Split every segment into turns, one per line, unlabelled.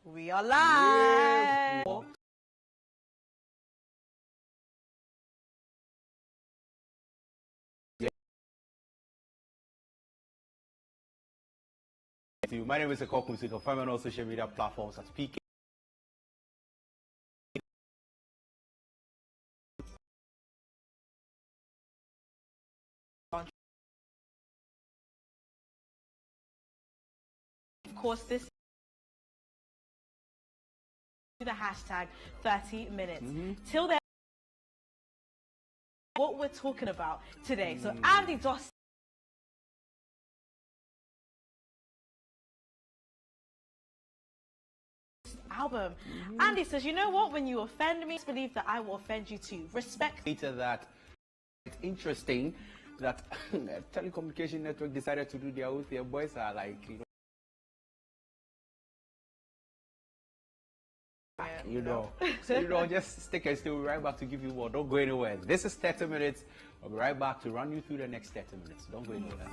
We are live.
My name is Ekoku. You can find me on all social media platforms at PK.
Of course, this the hashtag 30 minutes. Till then, what we're talking about today. So Andy Dosty album. Andy says, you know what? When you offend me, believe that I will offend you too. Respect.
Later that it's interesting that telecommunication network decided to do their own thing. Boys are like, so just stick and stay. We'll be right back to give you more. Don't go anywhere. This is 30 minutes. I'll be right back to run you through the next 30 minutes. Don't go anywhere.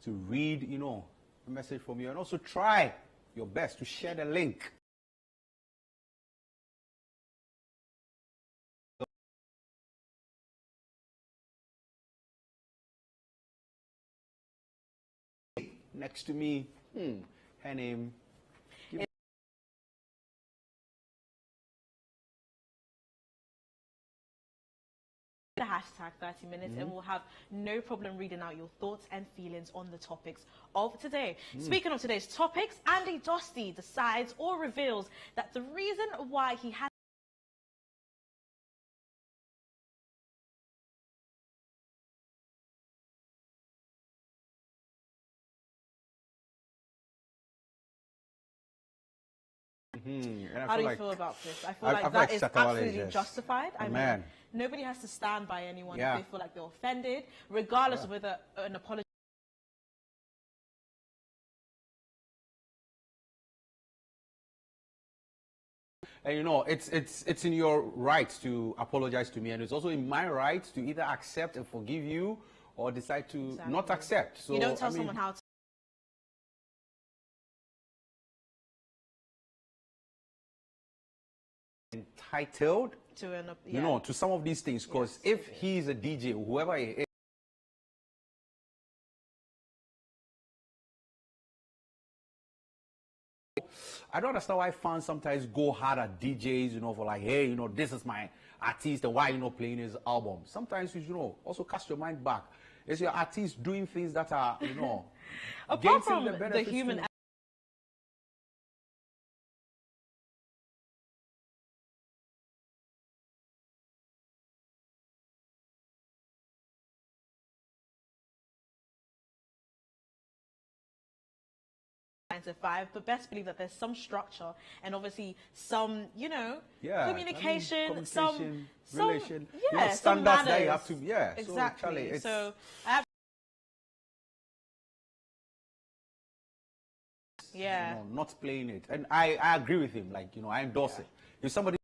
To read, a message from you, and also try your best to share the link. Next to me, her name.
The hashtag 30 minutes and we'll have no problem reading out your thoughts and feelings on the topics of today. Speaking of today's topics, Andy Dosty decides or reveals that the reason why he has How do you feel about this? I feel like that is absolutely justified. I mean, nobody has to stand by anyone if they feel like they're offended, regardless of whether an apology.
And it's in your right to apologize to me, and it's also in my right to either accept and forgive you or decide to not accept. So
you don't tell someone how to.
Entitled
to
to some of these things, because if he's a DJ, whoever he is, I don't understand why fans sometimes go hard at DJs, for like, hey, this is my artist, and why you're not playing his album. Sometimes you also cast your mind back. It's your artist doing things that are,
apart from the human. But best believe that there's some structure and obviously some, communication, some
relation,
some
standards that you have to,
exactly.
So not playing it, and I agree with him. Like, I endorse it. If somebody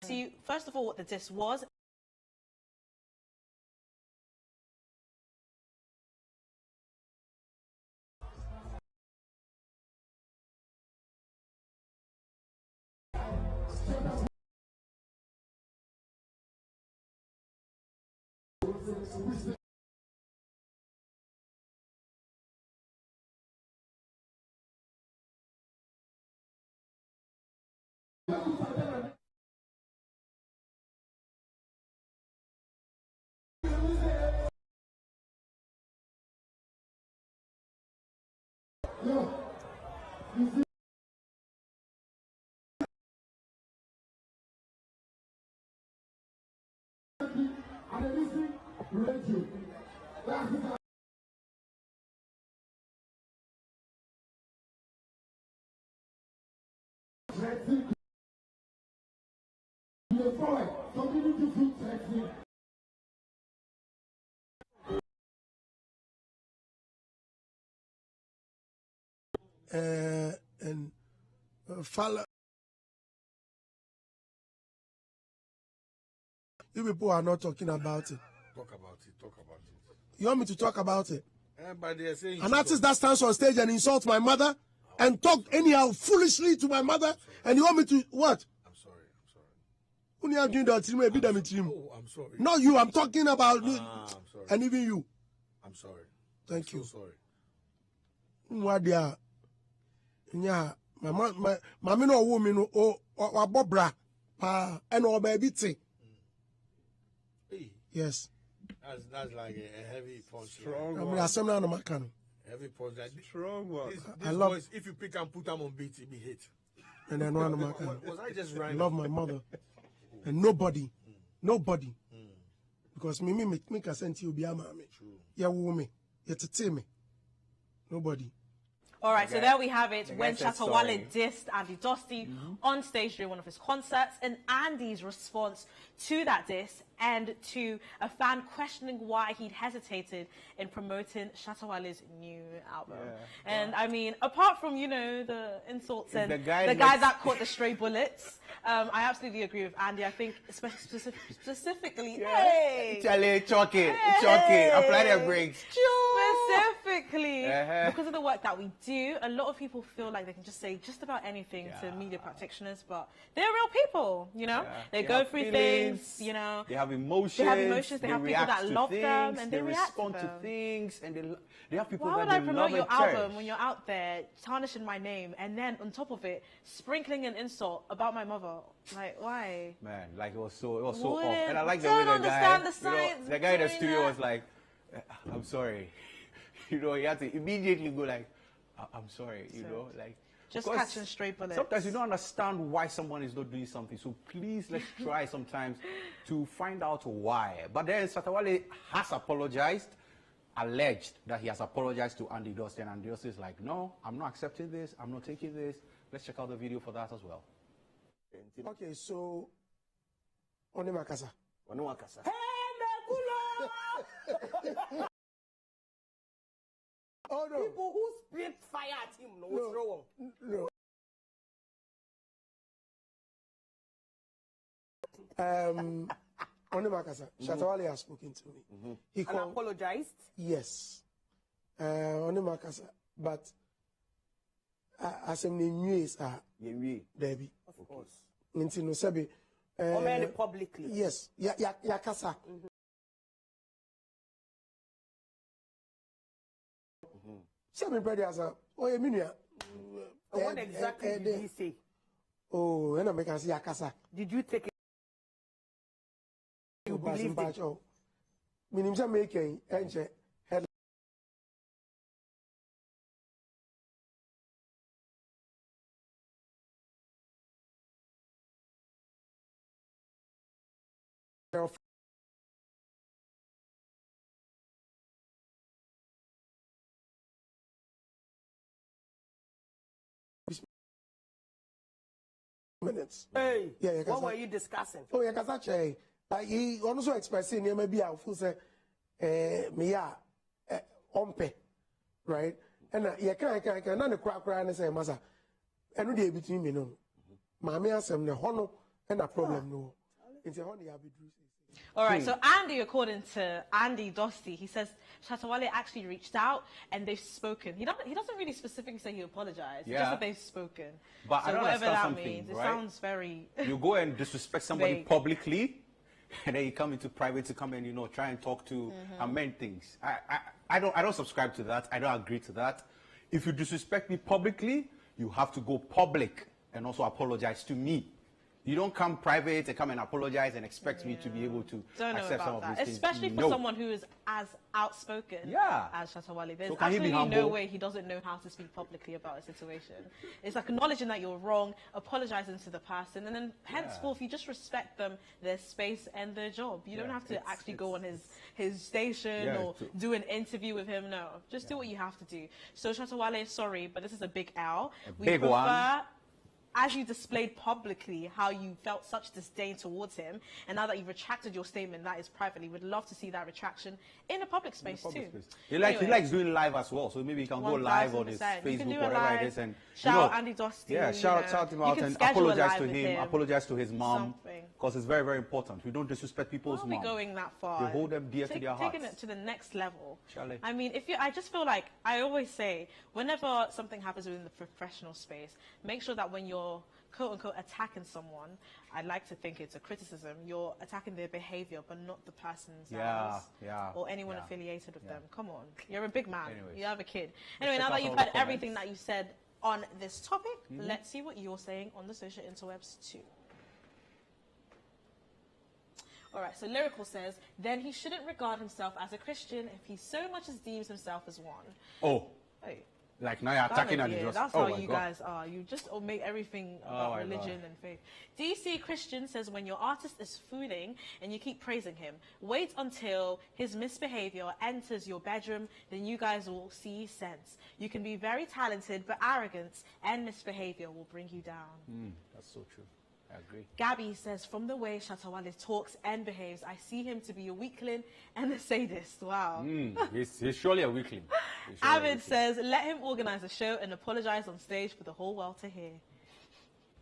see, first of all, what the diss was.
And follow. You people are not talking about it.
Talk about it. Talk about it.
You want me to talk about it?
But they're saying
An artist that stands on stage and insults my mother and talk anyhow foolishly to my mother, and you want me to what?
I'm sorry. I'm sorry.
When you are doing that,
Oh, I'm sorry.
not you. I'm talking about
I'm sorry.
and even you.
I'm sorry.
Thank you.
So sorry.
What they are? Yeah, my mommy no woman or bobra pa and or baby tea.
Hey,
Yes.
that's like a heavy punch.
Strong
I'm
one.
assembly on my can.
Heavy punch.
Strong one.
This
love-
voice, if you pick and put them on beat, it be hit.
And then one of my can.
Was I just
I
rhyming?
love my mother. And nobody. Because me can send you be a mommy. Yeah, woman. Yeah, to me. Nobody.
All right, so there we have it.
guy
When
said
Shatta
sorry.
Wale dissed Andy Dosty on stage during one of his concerts, and Andy's response to that diss and to a fan questioning why he'd hesitated in promoting Shatta Wale's new album.
Yeah.
And I mean, apart from, you know, the insults and
the
the
guy
guy
next-
that caught the stray bullets, I absolutely agree with Andy. I think specifically, hey!
Charlie, chalk it. Apply the brakes.
Specifically,
Uh-huh.
because of the work that we do, a lot of people feel like they can just say just about anything to media practitioners, but they're real people, you know?
Yeah.
They
They
go
have
through
feelings,
things, you know?
They have emotions.
They have emotions, they have people
react
that
to
love them,
things,
and they react to
respond to
them.
things, and they have people
Why
that
would I
they
promote
love
your
and cherish.
album when you're out there tarnishing my name and then on top of it, sprinkling an insult about my mother? Like, why?
Man, like it was so off.
Wouldn't-
And I like the
don't
way the guy,
understand the science
the guy in the
behind
studio
that.
was like, I'm sorry. He had to immediately go like, I'm sorry, like.
Just
because
catching stray bullets.
Sometimes you don't understand why someone is not doing something. So please, let's try sometimes to find out why. But then Shatta Wale has apologized, alleged that he has apologized to Andy Dosty, and Andy Dosty is like, no, I'm not accepting this. I'm not taking this. Let's check out the video for that as well.
Okay, so on Makasa. Oh no.
People who spit fire at him, no, what's wrong?
No. On Makasa. Shatta Wale has spoken to me. He
And
called.
apologized.
Yes. On Makasa. But as I'm in news, Debbie.
Of course.
Nti no sabi.
Or many publicly.
Yes. Ya kasa. Sabi brother as a oh minua.
And what exactly did he say?
Oh, and I make us ya kasa.
Did you take it? You believed it?
Minim say making enche head. Minutes.
Hey,
Yeah,
what were you discussing?
Oh, yeah, kasa che. He also expressing near maybe I feel say me ya ompe, right? And yeah, can na the crack and say masa. And no between me no. Mami asem ne hono and a problem no. It's a honey abi do.
All right, so Andy, according to Andy Dosty, he says Shatta Wale actually reached out and they've spoken. He doesn't really specifically say he apologized,
Yeah.
just that they've spoken.
But
so
I don't
whatever
understand
that
something,
means, it
right?
sounds very.
You go and disrespect somebody
Vague.
publicly, and then you come into private to come and, you know, try and talk to amend things. I don't subscribe to that. I don't agree to that. If you disrespect me publicly, you have to go public and also apologize to me. You don't come private and come and apologize and expect me to be able to
Don't know
accept some
about
of
that,
these things.
especially for
No.
someone who is as outspoken
Yeah.
as Shatawale. There's
So can he be
absolutely no
humble?
way he doesn't know how to speak publicly about a situation. It's like acknowledging that you're wrong, apologizing to the person, and then henceforth you just respect them, their space and their job. You don't have to actually go on his station
Yeah,
or do an interview with him. No, just do what you have to do. So Shatawale, sorry, but this is a big L. We
big one.
prefer, as you displayed publicly how you felt such disdain towards him, and now that you've retracted your statement, that is privately, we'd love to see that retraction in a public space too.
He likes
Anyway,
doing live as well, so maybe he can go live on his
1000%. You can
Facebook,
do a
whatever
live,
it is, and
shout
you know,
Andy Dosty.
yeah,
you
shout
know.
him
You
out
can
and
schedule a
apologize
live
to
with
him, apologize to his mom,
Something.
because it's very, very important. We don't disrespect people's
Why are we
mom.
going that far?
We hold them dear to their hearts.
Taking it to the next level.
Charlie.
I mean, I just feel like I always say, whenever something happens within the professional space, make sure that when you're quote unquote attacking someone, I'd like to think it's a criticism. You're attacking their behavior, but not the person's
Yeah,
house
yeah,
or anyone
yeah,
affiliated with
yeah.
them. Come on, you're a big man.
Anyways.
You have a kid. Anyway,
check
now
out
that you've
some of
had
the
everything
comments.
that you said on this topic, let's see what you're saying on the social interwebs too. All right, so Lyrical says, then he shouldn't regard himself as a Christian if he so much as deems himself as one.
Oh,
Hey,
like now you're attacking
that's
and just.
how
Oh my
you
God.
guys are. You just make everything about
my
religion
God.
and faith. DC Christian says, when your artist is fooling and you keep praising him, wait until his misbehavior enters your bedroom, then you guys will see sense. You can be very talented, but arrogance and misbehavior will bring you down.
That's so true. I agree.
Gabby says, from the way Shatawale talks and behaves, I see him to be a weakling and a sadist. Wow.
He's surely a weakling. He's surely a
Avid
weakling.
says, let him organize a show and apologize on stage for the whole world to hear.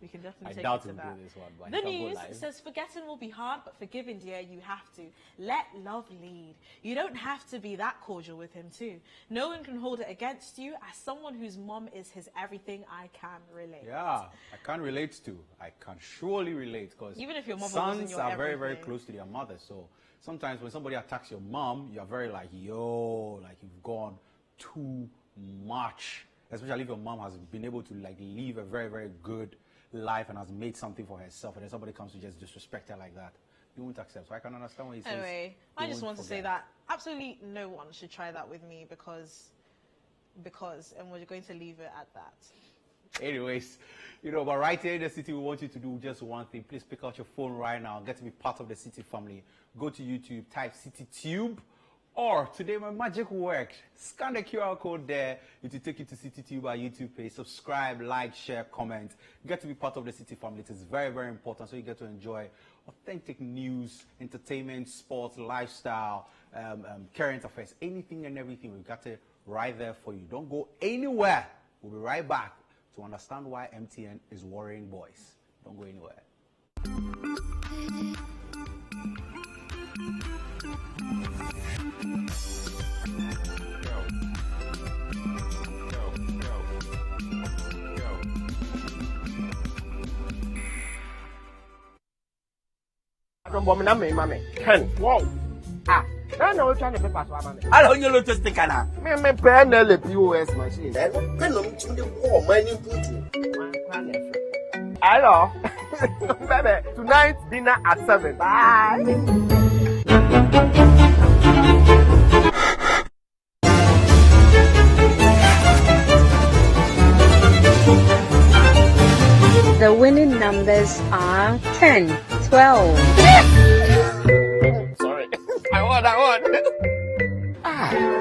We can definitely
I
take
doubt
it to
he'll
that.
do this one, but
The
he can go
news
live.
says, forgetting will be hard, but forgiving, dear, you have to. Let love lead. You don't have to be that cordial with him, too. No one can hold it against you. As someone whose mom is his everything, I can relate.
Yeah, I can relate to. I can surely relate because
Even if your mother wasn't
sons
your
are very, very
everything.
close to their mother. So sometimes when somebody attacks your mom, you're very like, yo, like you've gone too much. Especially if your mom has been able to like live a very, very good life and has made something for herself, and then somebody comes to just disrespect her like that. You won't accept. So I can understand what he says.
Anyway,
You
I just
won't
want to say
forget.
that absolutely no one should try that with me because, and we're going to leave it at that.
Anyways, you know, but right here in the city, we want you to do just one thing. Please pick out your phone right now. Get to be part of the City family. Go to YouTube, type CityTube. Or today my magic worked. Scan the QR code there. It will take you to CityTube, our YouTube page. Subscribe, like, share, comment. Get to be part of the City family. It is very, very important. So you get to enjoy authentic news, entertainment, sports, lifestyle, current affairs, anything and everything. We've got it right there for you. Don't go anywhere. We'll be right back to understand why MTN is worrying boys. Don't go anywhere.
Ken. Wow. Ah. I know trying to pay password.
I don't know to stick on.
Me pay the POS machine. Hello. Baby, tonight dinner at 7. Bye.
The winning numbers are 10, 12.
Sorry. I won.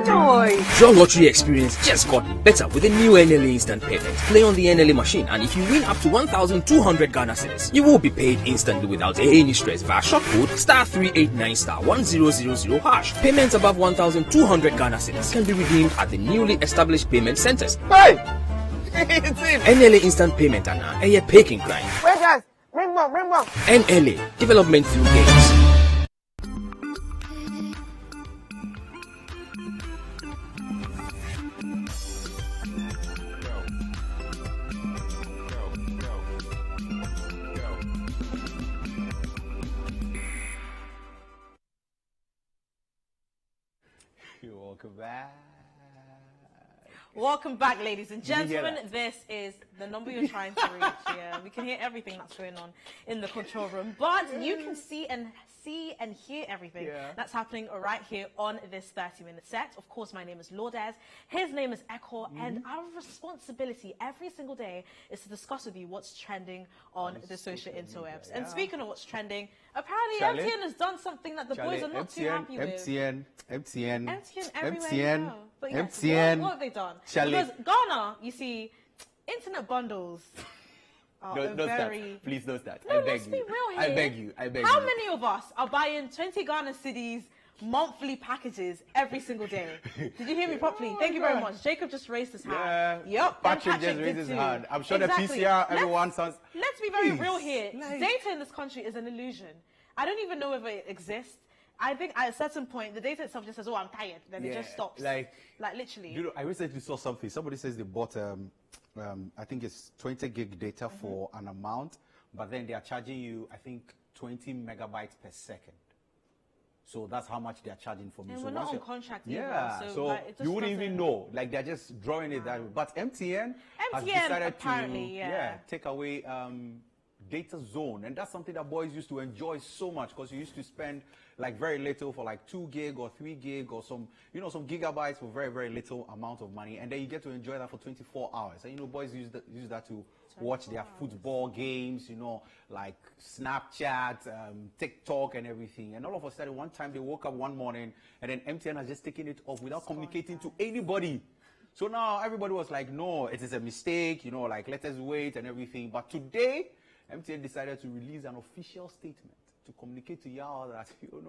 Joy.
Your lottery experience just got better with the new NLA Instant Payment. Play on the NLA machine, and if you win up to 1,200 Ghana cedis, you will be paid instantly without any stress via short code *389*1000#. Payments above 1,200 Ghana cedis can be redeemed at the newly established payment centers.
Hey. It's in.
NLA Instant Payment and a paying grind.
Wait, guys. Bring more.
NLA Development Through Games.
Welcome back.
Welcome back, ladies and
Did you hear
gentlemen. This is the number you're trying to reach. Yeah, we can hear everything that's going on in the control room, but you can see and hear everything that's happening right here on this 30-minute set. Of course, my name is Lourdes. His name is Echo, and our responsibility every single day is to discuss with you what's trending on the social interwebs. And speaking of what's trending, apparently MTN has done something that the boys are not too happy with.
MTN
everywhere you go. But yes,
MTN.
what have they done?
Charlie.
Because Ghana, you see, internet bundles are
Don't
very...
start. Please don't start.
No,
I beg
let's
you.
be real
I
here.
beg you. I beg
How
you.
many of us are buying 20 Ghana cedis monthly packages every single day? Did you hear me properly? Thank you very much. Jacob just raised his hand. Yep. and
Patrick just raised
did
his
too.
hand. I'm sure
Exactly.
the PCR, everyone sounds...
Let's be very
Please.
real here.
Like-
Data in this country is an illusion. I don't even know whether it exists. I think at a certain point, the data itself just says, oh, I'm tired. Then it just stops.
Like
literally.
You know, I recently saw something. Somebody says they bought, I think it's 20 gig data for an amount, but then they are charging you, I think, 20 megabytes per second. So that's how much they are charging for me.
And
so
we're not
once
on
you're-
contract
Yeah,
either, so,
so
like, it just
you wouldn't even
doesn't-
know. Like they're just drawing it that way. But MTN has
MTN
decided
apparently,
to
yeah.
take away data zone, and that's something that boys used to enjoy so much because you used to spend like very little for like 2 gig or 3 gig or some gigabytes for very, very little amount of money, and then you get to enjoy that for 24 hours. And boys use that to watch their football games, like Snapchat, TikTok and everything. And all of a sudden one time they woke up one morning and then MTN has just taken it off without communicating to anybody. So now everybody was like, no, it is a mistake, like let us wait and everything. But today MTN decided to release an official statement to communicate to y'all that,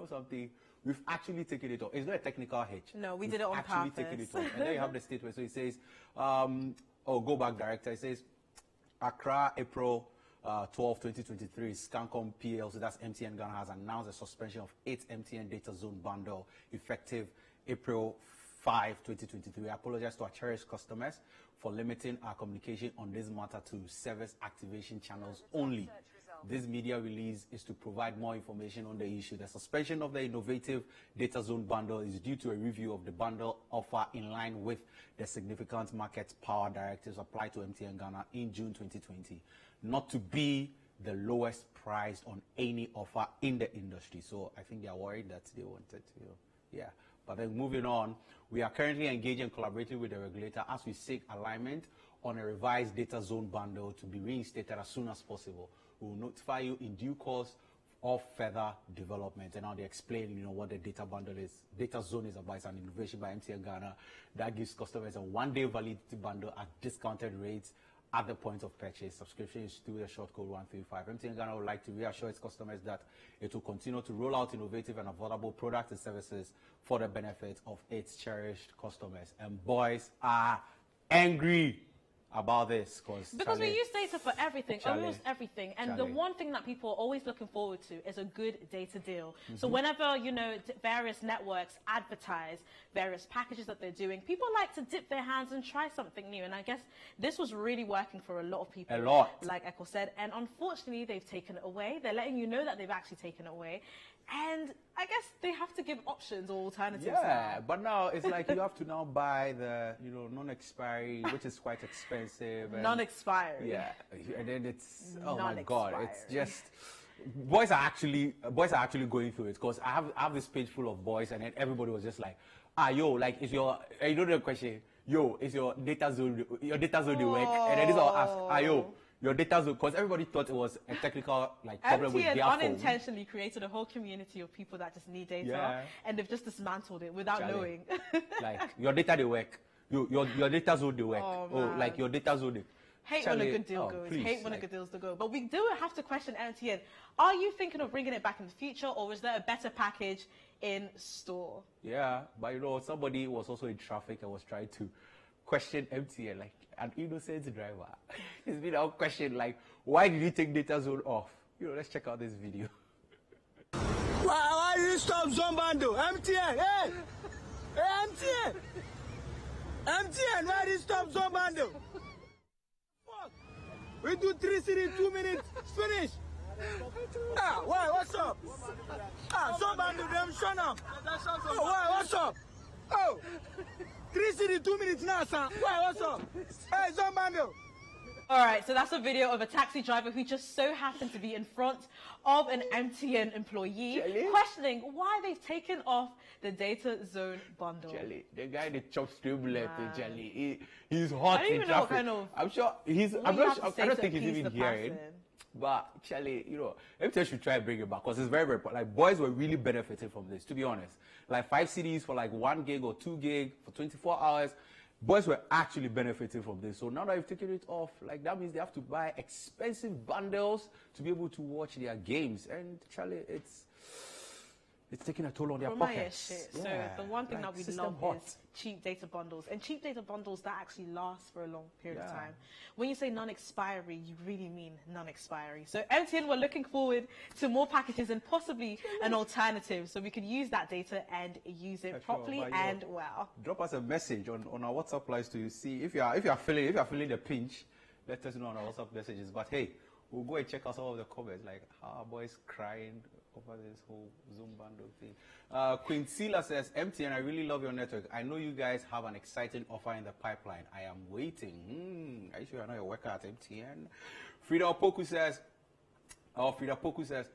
something, we've actually taken it off. It's not a technical hitch.
No, we did it on
actually
purpose.
taken it off. And then you have the statement. So it says, go back, director. It says, Accra, April 12, 2023, Scancom PLC, that's MTN Ghana, has announced the suspension of 8 MTN data zone bundle effective April 5, 2023. I apologize to our cherished customers for limiting our communication on this matter to service activation channels only. This media release is to provide more information on the issue. The suspension of the innovative data zone bundle is due to a review of the bundle offer in line with the significant market power directives applied to MTN Ghana in June 2020, not to be the lowest price on any offer in the industry. So I think they are worried that they wanted to, yeah. But then moving on, we are currently engaging and collaborating with the regulator as we seek alignment on a revised data zone bundle to be reinstated as soon as possible. We will notify you in due course of further development. And now they explain, what the data bundle is. Data zone is about. It's an innovation by MTN Ghana that gives customers a one-day validity bundle at discounted rates at the point of purchase. Subscription is through the short code 135. MTN Ghana would like to reassure its customers that it will continue to roll out innovative and affordable products and services for the benefit of its cherished customers. And boys are angry about this
because we use data for everything, almost
Charlie.
everything, and the one thing that people are always looking forward to is a good data deal. So whenever various networks advertise various packages that they're doing, people like to dip their hands and try something new, and I guess this was really working for a lot of people.
A lot.
Like Echo said, and unfortunately they've taken it away. They're letting you know that they've actually taken it away, and I guess they have to give options or alternatives.
Yeah,
now.
but now it's like you have to now buy the non-expiry, which is quite expensive. And
Non-expiry.
Yeah, and then it's oh my god, it's
Non-expiry.
just boys are actually going through it because I have this page full of boys, and then everybody was just like, like is your the question, is your data zone the work? And then this all ask, your data zone, because everybody thought it was a technical problem with
MTN
their phone.
unintentionally created a whole community of people that just need data, and they've just dismantled it without knowing.
Like your data they work, your data zone they work.
man.
Like your data zone they.
Hate when a good deal goes.
Please,
Hate when a good deal's to go. But we do have to question MTN. Are you thinking of bringing it back in the future, or is there a better package in store?
Yeah, but somebody was also in traffic and was trying to question MTN, like an innocent driver. He's been out questioned, like, why did you take data zone off? Let's check out this video.
Why did you stop Zone Bundle? MTN, hey! Hey, MTN, why did you stop Zone Bundle? Fuck! We do 3 cities, 2 minutes, finish! Why, what's up? Zone Bundle, them shut up! Oh, why, what's up? Oh! Nasa. Why, what's up? Hey, Zombando.
All right, so that's a video of a taxi driver who just so happened to be in front of an MTN employee, questioning why they've taken off the data zone bundle.
Jelly, the guy that chops tablet, Jelly, he's hot
I don't
in
even know what
traffic.
kind of.
I'm sure he's.
what
I'm
you
not.
have to
I
say
don't
to
think he's
appease
even
the
hearing.
person.
But Charlie, MTN should try and bring it back because it's very, very like boys were really benefiting from this. To be honest, like 5 CDs for like 1 gig or 2 gig for 24 hours. Boys were actually benefiting from this. So now that you've taken it off, like that means they have to buy expensive bundles to be able to watch their games. And Charlie, it's taking a toll on their
From my
pockets.
shit. So
Yeah,
the one thing
like
that we
system
love
hot.
is cheap data bundles. And cheap data bundles that actually last for a long period of
Yeah.
time. When you say non-expiry, you really mean non-expiry. So MTN, we're looking forward to more packages and possibly an alternative so we can use that data and use it properly
but
and well.
Drop us a message on our WhatsApp lines to see if you are feeling the pinch. Let us know on our WhatsApp messages. But hey, we'll go and check out some of the comments, like how are boys crying over this whole Zoom bundle thing. Queen Sila says, MTN, I really love your network. I know you guys have an exciting offer in the pipeline. I am waiting. Are you sure I know you're working at MTN? Frida Opoku says,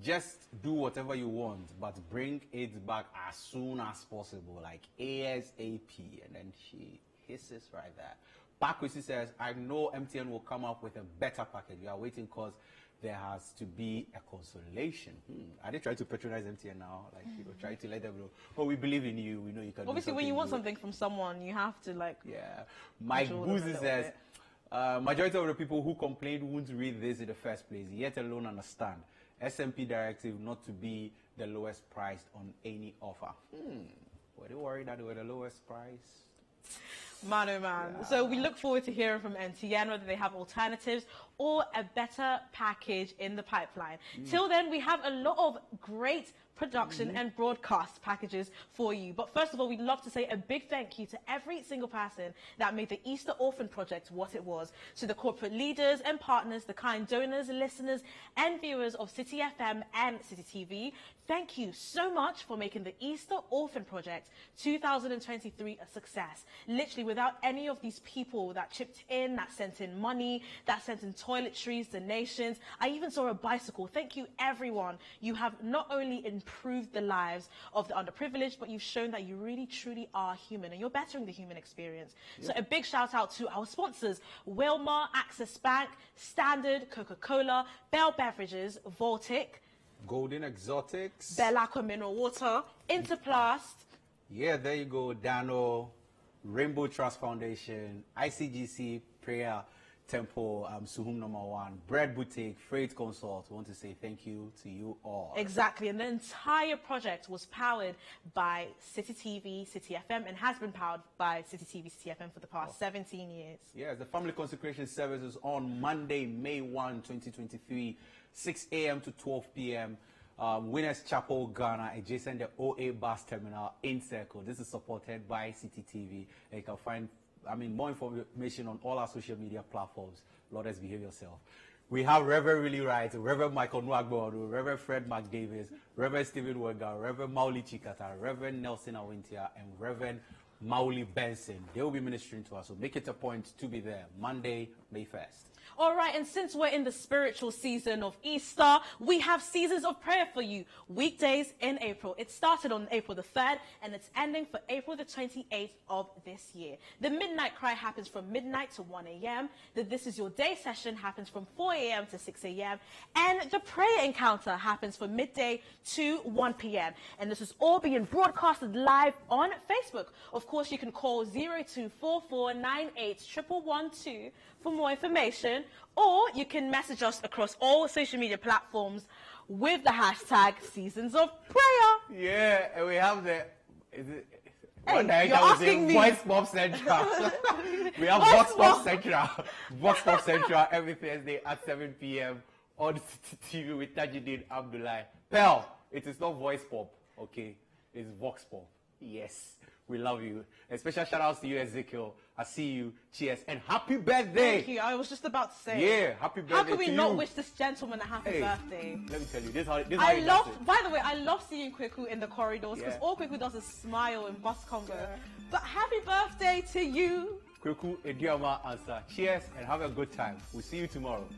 just do whatever you want, but bring it back as soon as possible, like ASAP. And then she hisses right there. Pakwisi says, I know MTN will come up with a better package. We are waiting because there has to be a consolation. Are they trying to patronize MTN now? Like, trying to let them know, oh, we believe in you. We know you can
Obviously,
do
when you want
good.
something from someone, you have to like.
Yeah. Mike
control them a
Boozy
little
says,
bit.
majority of the people who complained won't read this in the first place, yet alone understand. SMP directive not to be the lowest priced on any offer. Were they worried that they were the lowest price?
Man, oh man. Yeah. So we look forward to hearing from MTN whether they have alternatives or a better package in the pipeline. Till then, we have a lot of great production and broadcast packages for you. But first of all, we'd love to say a big thank you to every single person that made the Easter Orphan Project what it was. To the corporate leaders and partners, the kind donors, listeners and viewers of City FM and City TV. Thank you so much for making the Easter Orphan Project 2023 a success. Literally, without any of these people that chipped in, that sent in money, that sent in toiletries, donations, I even saw a bicycle. Thank you, everyone. You have not only improved the lives of the underprivileged, but you've shown that you really, truly are human, and you're bettering the human experience. Yep. So a big shout out to our sponsors, Wilmar, Access Bank, Standard, Coca-Cola, Bell Beverages, Voltic,
Golden Exotics,
Bellaqua Mineral Water, Interplast.
Yeah, there you go. Dano, Rainbow Trust Foundation, ICGC Prayer Temple, Suhum number 1, Bread Boutique, Freight Consult. We want to say thank you to you all.
Exactly, and the entire project was powered by City TV, City FM, and has been powered by City TV, City FM for the past 17 years.
Yes, the Family Consecration Service is on Monday, May 1, 2023, 6 a.m. to 12 p.m. Winners Chapel, Ghana, adjacent the OA Bus Terminal in Circle. This is supported by City TV. And you can find more information on all our social media platforms. Lord, let's behave yourself. We have Reverend Really Right, Reverend Michael Nwagbo, Reverend Fred McDavis, Reverend Stephen Wega, Reverend Mauli Chikata, Reverend Nelson Awintia, and Reverend Mauli Benson. They will be ministering to us, so make it a point to be there. Monday, May 1st.
All right, and since we're in the spiritual season of Easter, we have seasons of prayer for you. Weekdays in April. It started on April the 3rd, and it's ending for April the 28th of this year. The Midnight Cry happens from midnight to 1 a.m. The This Is Your Day session happens from 4 a.m. to 6 a.m. And the prayer encounter happens from midday to 1 p.m. And this is all being broadcasted live on Facebook. Of course, you can call 0244981112 for more information, or you can message us across all social media platforms with the hashtag Seasons of Prayer.
Yeah, and we have the...
Hey, you're asking me.
Voice Pop Central. We have Vox Pop Central. Vox Pop Central every Thursday at 7 p.m. on City TV with Tajuddin Abdullah. Pearl, it is not Voice Pop, okay? It's Vox Pop. Yes, we love you. A special shout outs to you, Ezekiel. I see you. Cheers and happy birthday.
Thank you. I was just about to say.
Yeah, happy birthday.
How can we
to
not
you.
wish this gentleman a happy
Hey,
birthday?
Let me tell you, this how he
I
does
love,
it.
by the way, I love seeing Kweku in the corridors because
Yeah.
all Kweku does is smile and bust congo. But happy birthday to you.
Kweku Ediama answer. Cheers and have a good time. We'll see you tomorrow.